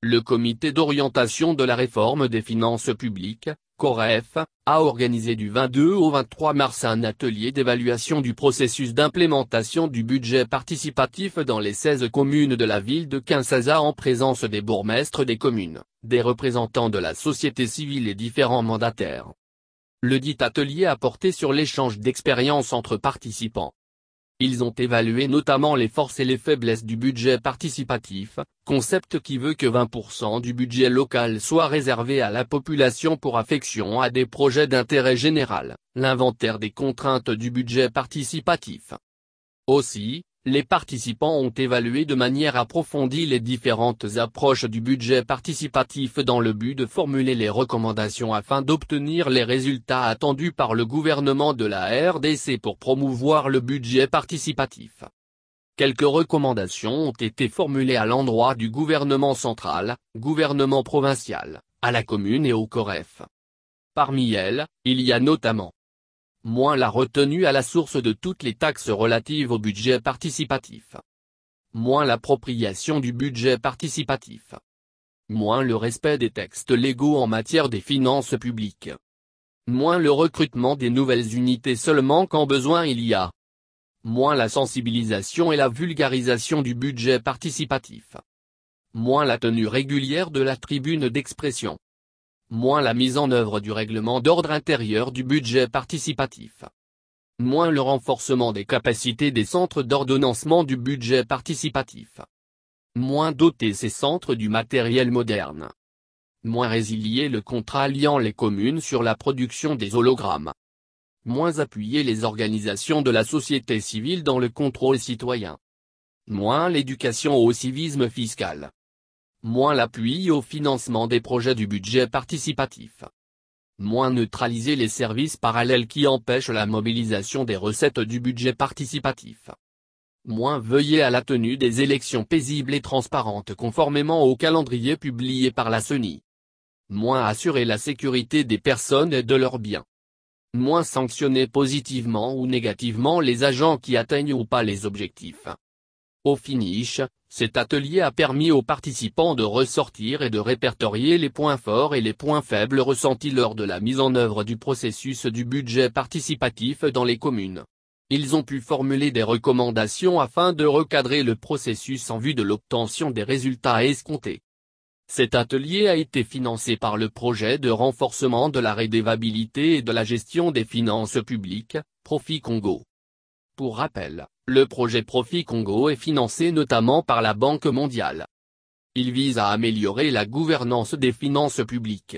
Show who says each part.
Speaker 1: Le Comité d'orientation de la réforme des finances publiques, COREF, a organisé du 22 au 23 mars un atelier d'évaluation du processus d'implémentation du budget participatif dans les 16 communes de la ville de Kinshasa en présence des bourgmestres des communes, des représentants de la société civile et différents mandataires. Le dit atelier a porté sur l'échange d'expériences entre participants. Ils ont évalué notamment les forces et les faiblesses du budget participatif, concept qui veut que 20% du budget local soit réservé à la population pour affection à des projets d'intérêt général, l'inventaire des contraintes du budget participatif. Aussi, les participants ont évalué de manière approfondie les différentes approches du budget participatif dans le but de formuler les recommandations afin d'obtenir les résultats attendus par le gouvernement de la RDC pour promouvoir le budget participatif. Quelques recommandations ont été formulées à l'endroit du gouvernement central, gouvernement provincial, à la commune et au COREF. Parmi elles, il y a notamment moins la retenue à la source de toutes les taxes relatives au budget participatif. Moins l'appropriation du budget participatif. Moins le respect des textes légaux en matière des finances publiques. Moins le recrutement des nouvelles unités seulement quand besoin il y a. Moins la sensibilisation et la vulgarisation du budget participatif. Moins la tenue régulière de la tribune d'expression. Moins la mise en œuvre du règlement d'ordre intérieur du budget participatif. Moins le renforcement des capacités des centres d'ordonnancement du budget participatif. Moins doter ces centres du matériel moderne. Moins résilier le contrat liant les communes sur la production des hologrammes. Moins appuyer les organisations de la société civile dans le contrôle citoyen. Moins l'éducation au civisme fiscal. Moins l'appui au financement des projets du budget participatif. Moins neutraliser les services parallèles qui empêchent la mobilisation des recettes du budget participatif. Moins veiller à la tenue des élections paisibles et transparentes conformément au calendrier publié par la CENI. Moins assurer la sécurité des personnes et de leurs biens. Moins sanctionner positivement ou négativement les agents qui atteignent ou pas les objectifs. Au finish, cet atelier a permis aux participants de ressortir et de répertorier les points forts et les points faibles ressentis lors de la mise en œuvre du processus du budget participatif dans les communes. Ils ont pu formuler des recommandations afin de recadrer le processus en vue de l'obtention des résultats escomptés. Cet atelier a été financé par le projet de renforcement de la redevabilité et de la gestion des finances publiques, Profit Congo. Pour rappel, le projet Profit Congo est financé notamment par la Banque mondiale. Il vise à améliorer la gouvernance des finances publiques.